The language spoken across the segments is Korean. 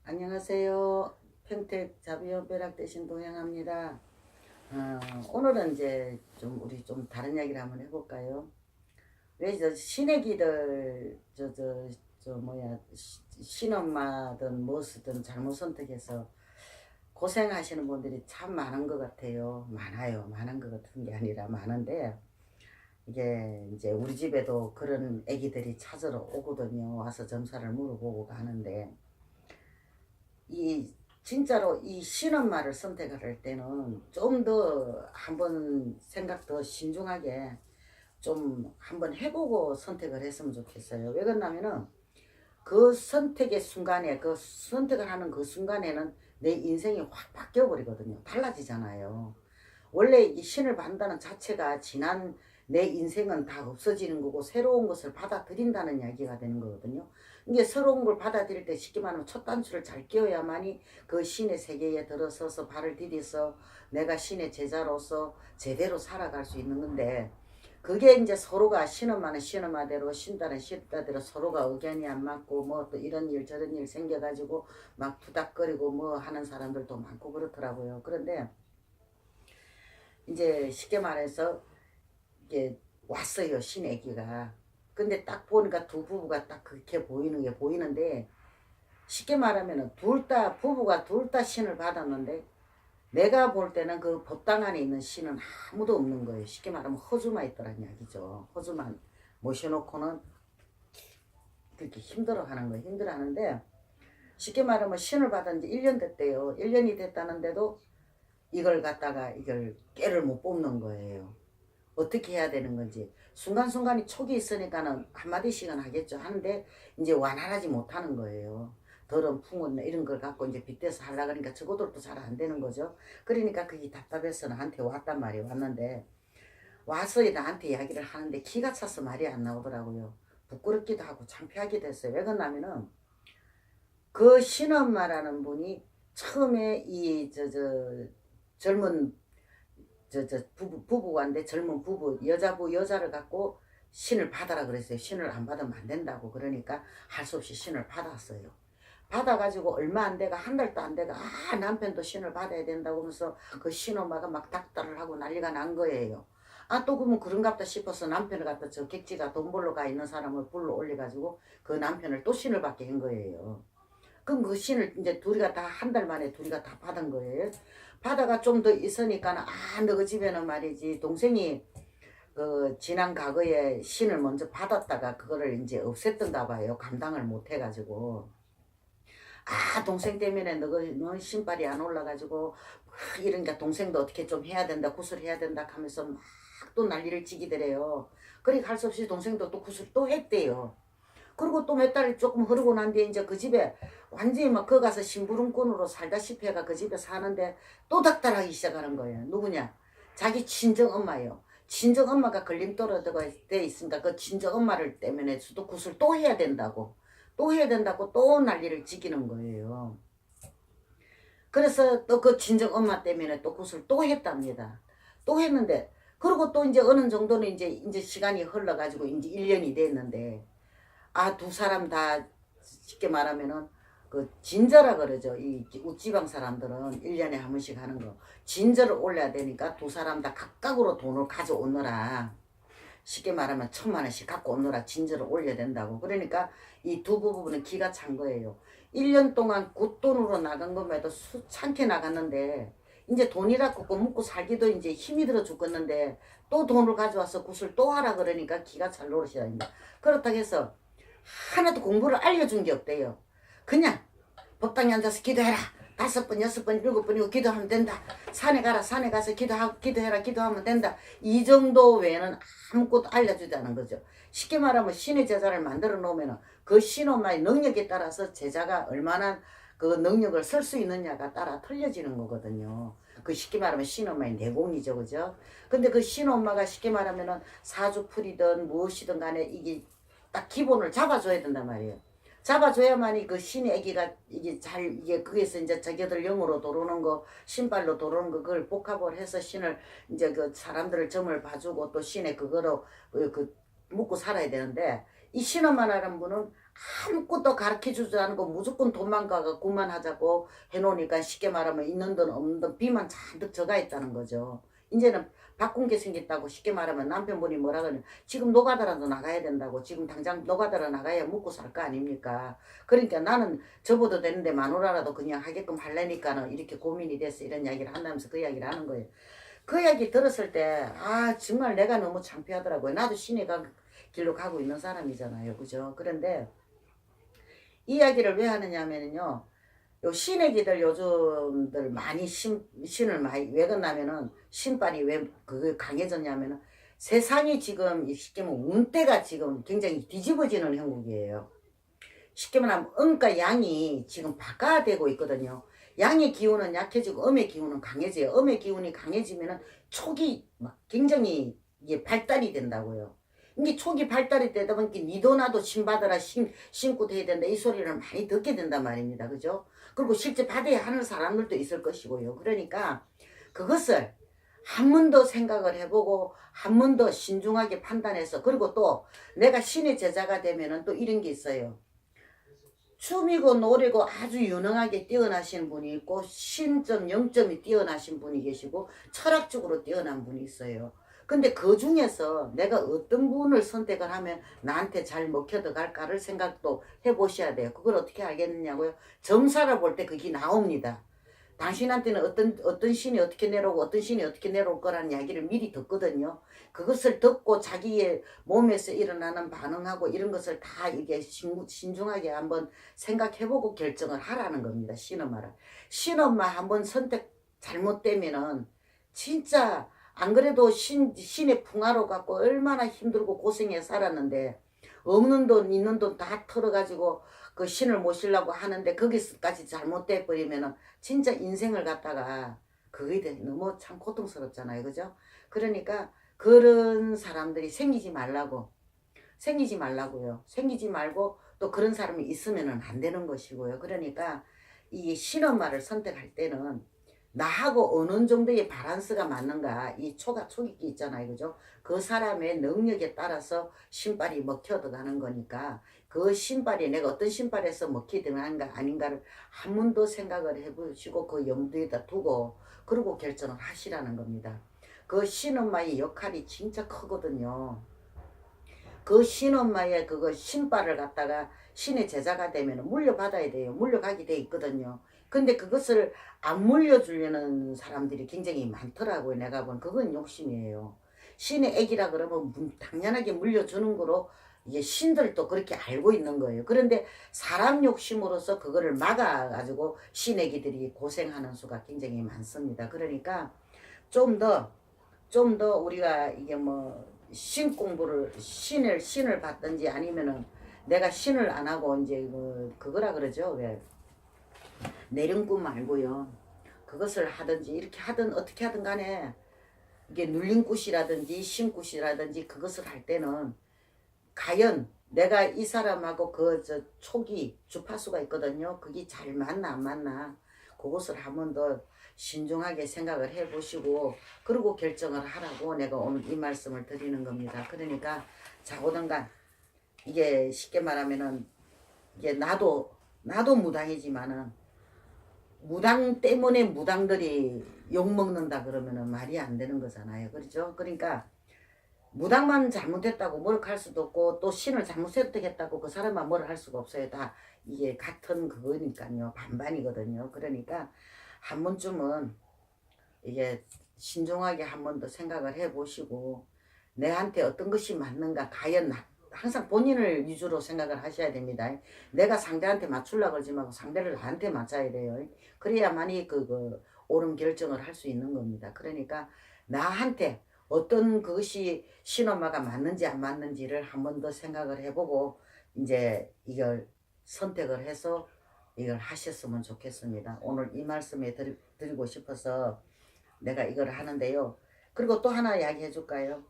안녕하세요. 평택 자비호 벼락대신 동양합니다. 오늘은 이제 우리 좀 다른 이야기를 한번 해볼까요? 왜 저 시내기들 신엄마든 무엇이든 잘못 선택해서 고생하시는 분들이 참 많은 것 같아요. 많아요. 많은 것 같은 게 아니라 많은데 이게 이제 우리 집에도 그런 애기들이 찾으러 오거든요. 와서 점사를 물어보고 가는데 이 진짜로 이 신엄마를 선택할 때는 좀 더 한번 생각 더 신중하게 좀 한번 해보고 선택을 했으면 좋겠어요. 왜 그러냐면은 그 선택의 순간에 그 선택을 하는 그 순간에는 내 인생이 확 바뀌어 버리거든요. 달라지잖아요. 원래 이 신을 받는다는 자체가 지난 내 인생은 다 없어지는 거고 새로운 것을 받아들인다는 이야기가 되는 거거든요. 이게 새로운 걸 받아들일 때 쉽게 말하면 첫 단추를 잘 끼워야만이 그 신의 세계에 들어서서 발을 디뎌서 내가 신의 제자로서 제대로 살아갈 수 있는 건데, 그게 이제 서로가 신엄마는 신엄마대로 신다는 신다대로 서로가 의견이 안 맞고 뭐 또 이런 일 저런 일 생겨가지고 막 투닥거리고 뭐 하는 사람들도 많고 그렇더라고요. 그런데 이제 쉽게 말해서 이게 왔어요, 신애기가. 근데 딱 보니까 두 부부가 딱 그렇게 보이는 게 보이는데, 쉽게 말하면은 부부가 둘 다 신을 받았는데 내가 볼 때는 그 법당 안에 있는 신은 아무도 없는 거예요. 쉽게 말하면 허주만 있더란 이야기죠. 허주만 모셔놓고는 그렇게 힘들어하는 거예요. 힘들어하는데, 쉽게 말하면 신을 받은 지 1년 됐대요. 1년이 됐다는데도 이걸 갖다가 이걸 깨를 못 뽑는 거예요. 어떻게 해야 되는 건지. 순간순간이 촉이 있으니까는 한마디씩은 하겠죠. 하는데 이제 완화하지 못하는 거예요. 더러운 풍은 이런 걸 갖고 이제 빗대서 하려고 그러니까 저것들도 잘 안 되는 거죠. 그러니까 그게 답답해서 나한테 왔단 말이에요. 왔는데 와서 나한테 이야기를 하는데 기가 차서 말이 안 나오더라고요. 부끄럽기도 하고 창피하기도 했어요. 왜 그러냐면은 그 신엄마라는 분이 처음에 젊은 부부가인데 젊은 부부 여자를 갖고 신을 받아라 그랬어요. 신을 안 받으면 안 된다고. 그러니까 할 수 없이 신을 받았어요. 받아가지고 얼마 안 돼가 한 달도 안 돼가 남편도 신을 받아야 된다고 하면서 그 신엄마가 막 닥달을 하고 난리가 난 거예요. 또 그러면 그런갑다 싶어서 남편을 갖다 저 객지가 돈 벌러 가 있는 사람을 불러 올려가지고 그 남편을 또 신을 받게 한 거예요. 그럼 그 신을 이제 둘이가 다 한 달 만에 둘이가 다 받은 거예요. 받아가 좀 더 있으니까 너 그 집에는 말이지 동생이 그 지난 과거에 신을 먼저 받았다가 그거를 이제 없앴던가 봐요. 감당을 못 해가지고. 동생 때문에 너 신발이 안 올라가지고 막 이러니까 동생도 어떻게 좀 해야 된다 구슬해야 된다 하면서 막 또 난리를 치기더래요. 그러니까 할 수 없이 동생도 또 구슬 또 했대요. 그리고 또 몇 달이 조금 흐르고 난 뒤에 이제 그 집에 완전히 막 거 가서 심부름꾼으로 살다시피 해가 그 집에 사는데 또 닥달하기 시작하는 거예요. 누구냐? 자기 친정 엄마예요. 친정 엄마가 걸림돌어가 돼 있으니까 그 친정 엄마를 때문에 또 굿을 또 해야 된다고. 또 해야 된다고 또 난리를 지기는 거예요. 그래서 또 그 친정 엄마 때문에 또 굿을 또 했답니다. 또 했는데, 그리고 또 이제 어느 정도는 이제 시간이 흘러가지고 이제 1년이 됐는데, 두 사람 다 쉽게 말하면은 그 진저라 그러죠. 이 웃지방 사람들은 1년에 한 번씩 하는 거. 진저를 올려야 되니까 두 사람 다 각각으로 돈을 가져오느라, 쉽게 말하면 1,000만 원씩 갖고 오느라 진저를 올려야 된다고. 그러니까 이 두 부부는 기가 찬 거예요. 1년 동안 굿돈으로 나간 것만 도 수창게 나갔는데 이제 돈이라고 먹고 살기도 이제 힘이 들어 죽겠는데 또 돈을 가져와서 굿을 또 하라 그러니까 기가 찰 노릇이랍니다. 그렇다고 해서 하나도 공부를 알려준 게 없대요. 그냥 법당에 앉아서 기도해라. 5번, 6번, 7번이고 기도하면 된다. 산에 가라. 산에 가서 기도해라. 기도하면 된다. 이 정도 외에는 아무것도 알려주지 않은 거죠. 쉽게 말하면 신의 제자를 만들어 놓으면 그 신엄마의 능력에 따라서 제자가 얼마나 그 능력을 쓸 수 있느냐가 따라 틀려지는 거거든요. 그 쉽게 말하면 신엄마의 내공이죠. 그죠? 근데 그 신엄마가 쉽게 말하면은 사주풀이든 무엇이든 간에 이게 딱 기본을 잡아줘야 된단 말이에요. 잡아줘야만이 그 신의 애기가 이게 거기서 이제 자기들 영으로 도르는 거, 신발로 도르는 거, 그걸 복합을 해서 신을 이제 그 사람들을 점을 봐주고 또 신의 그거로 그 묻고 살아야 되는데, 이 신엄마라는 분은 아무것도 가르쳐주지 않고 무조건 돈만 가갖고만 하자고 해놓으니까 쉽게 말하면 있는 돈 없는 돈 비만 잔뜩 적어 있다는 거죠. 이제는 바꾼 게 생겼다고 쉽게 말하면 남편분이 뭐라 그러냐. 지금 노가다라도 나가야 된다고. 지금 당장 노가다라 나가야 먹고 살 거 아닙니까. 그러니까 나는 접어도 되는데 마누라라도 그냥 하게끔 하려니까는 이렇게 고민이 됐어. 이런 이야기를 한다면서 그 이야기를 하는 거예요. 그 이야기 들었을 때 아 정말 내가 너무 창피하더라고요. 나도 신의 길로 가고 있는 사람이잖아요. 그죠? 그런데 이 이야기를 왜 하느냐면요. 요 신애기들 요즘들 많이 신을 많이 왜 그러냐면은 신발이 왜 그게 강해졌냐면은 세상이 지금 쉽게 말하면 운대가 지금 굉장히 뒤집어지는 형국이에요. 쉽게 말하면 음과 양이 지금 바꿔되고 있거든요. 양의 기운은 약해지고 음의 기운은 강해져요. 음의 기운이 강해지면은 촉이 막 굉장히 이게 발달이 된다고요. 이게 촉이 발달이 되다 보니까 니도 나도 신받으라 신고 돼야 된다 이 소리를 많이 듣게 된단 말입니다. 그죠? 그리고 실제 받아야 하는 사람들도 있을 것이고요. 그러니까 그것을 한 번 더 생각을 해보고 한 번 더 신중하게 판단해서 그리고 또 내가 신의 제자가 되면은 또 이런 게 있어요. 춤이고 노래고 아주 유능하게 뛰어나신 분이 있고 신점 영점이 뛰어나신 분이 계시고 철학적으로 뛰어난 분이 있어요. 근데 그 중에서 내가 어떤 분을 선택을 하면 나한테 잘 먹혀들어갈까를 생각도 해보셔야 돼요. 그걸 어떻게 알겠느냐고요. 점사를 볼 때 그게 나옵니다. 당신한테는 어떤 신이 어떻게 내려오고 어떤 신이 어떻게 내려올 거라는 이야기를 미리 듣거든요. 그것을 듣고 자기의 몸에서 일어나는 반응하고 이런 것을 다 이게 신중하게 한번 생각해보고 결정을 하라는 겁니다. 신엄마를. 신엄마 한번 선택 잘못되면은 진짜 안 그래도 신의 풍화로 갖고 얼마나 힘들고 고생해 살았는데 없는 돈 있는 돈 다 털어가지고 그 신을 모시려고 하는데 거기까지 잘못돼 버리면은 진짜 인생을 갖다가 그게 너무 참 고통스럽잖아요. 그죠? 그러니까 그런 사람들이 생기지 말라고요. 생기지 말고 또 그런 사람이 있으면 안 되는 것이고요. 그러니까 이 신엄마를 선택할 때는 나하고 어느 정도의 바란스가 맞는가 이 촉이 있잖아요. 그죠? 그 사람의 능력에 따라서 신발이 먹혀 들어가는 거니까 그 신발이 내가 어떤 신발에서 먹히 들어가는가 아닌가를 한 번 더 생각을 해보시고 그 염두에다 두고 그리고 결정을 하시라는 겁니다. 그 신엄마의 역할이 진짜 크거든요. 그 신엄마의 그거 신발을 갖다가 신의 제자가 되면 물려받아야 돼요. 물려가게 돼 있거든요. 근데 그것을 안 물려주려는 사람들이 굉장히 많더라고요. 내가 본 그건 욕심이에요. 신의 애기라 그러면 당연하게 물려주는 거로 이게 신들도 그렇게 알고 있는 거예요. 그런데 사람 욕심으로서 그거를 막아가지고 신애기들이 고생하는 수가 굉장히 많습니다. 그러니까 좀 더 우리가 이게 뭐 신 공부를 신을 받든지 아니면은 내가 신을 안 하고 이제 그거라 그러죠. 왜 내림꾼 말고요. 그것을 하든지 이렇게 하든 어떻게 하든 간에 이게 눌림굿이라든지 신굿이라든지 그것을 할 때는 과연 내가 이 사람하고 그 저 촉이 주파수가 있거든요. 그게 잘 맞나 안 맞나 그것을 한 번 더 신중하게 생각을 해보시고 그리고 결정을 하라고 내가 오늘 이 말씀을 드리는 겁니다. 그러니까 자고든간 이게 쉽게 말하면은 이게 나도 무당이지만은 무당 때문에 무당들이 욕먹는다 그러면은 말이 안 되는 거잖아요. 그렇죠? 그러니까 무당만 잘못했다고 뭘 할 수도 없고 또 신을 잘못 선택했다고 그 사람만 뭘 할 수가 없어요. 다 이게 같은 그거니까요. 반반이거든요. 그러니까 한 번쯤은 이게 신중하게 한 번 더 생각을 해보시고 내한테 어떤 것이 맞는가 과연 항상 본인을 위주로 생각을 하셔야 됩니다. 내가 상대한테 맞추려고 그러지 말고 상대를 나한테 맞춰야 돼요. 그래야만이 옳은 결정을 할 수 있는 겁니다. 그러니까 나한테 어떤 그것이 신엄마가 맞는지 안 맞는지를 한 번 더 생각을 해보고 이제 이걸 선택을 해서 이걸 하셨으면 좋겠습니다. 오늘 이 말씀에 드리고 싶어서 내가 이걸 하는데요. 그리고 또 하나 이야기해 줄까요?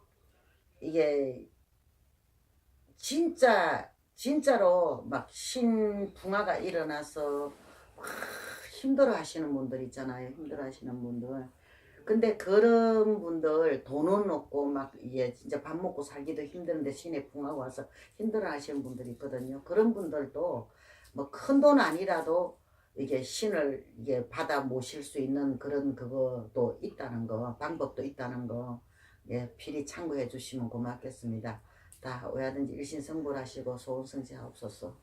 이게 진짜로 막 신붕화가 일어나서 막 힘들어 하시는 분들 있잖아요. 힘들어 하시는 분들. 근데 그런 분들 돈은 없고 막 이게 진짜 밥 먹고 살기도 힘드는데 시내 풍하고 와서 힘들어 하시는 분들이 있거든요. 그런 분들도 뭐 큰 돈 아니라도 이게 신을 이게 받아 모실 수 있는 그런 그것도 있다는 거, 방법도 있다는 거, 예, 필히 참고해 주시면 고맙겠습니다. 다 오야든지 일신성불하시고 소원성취하옵소서.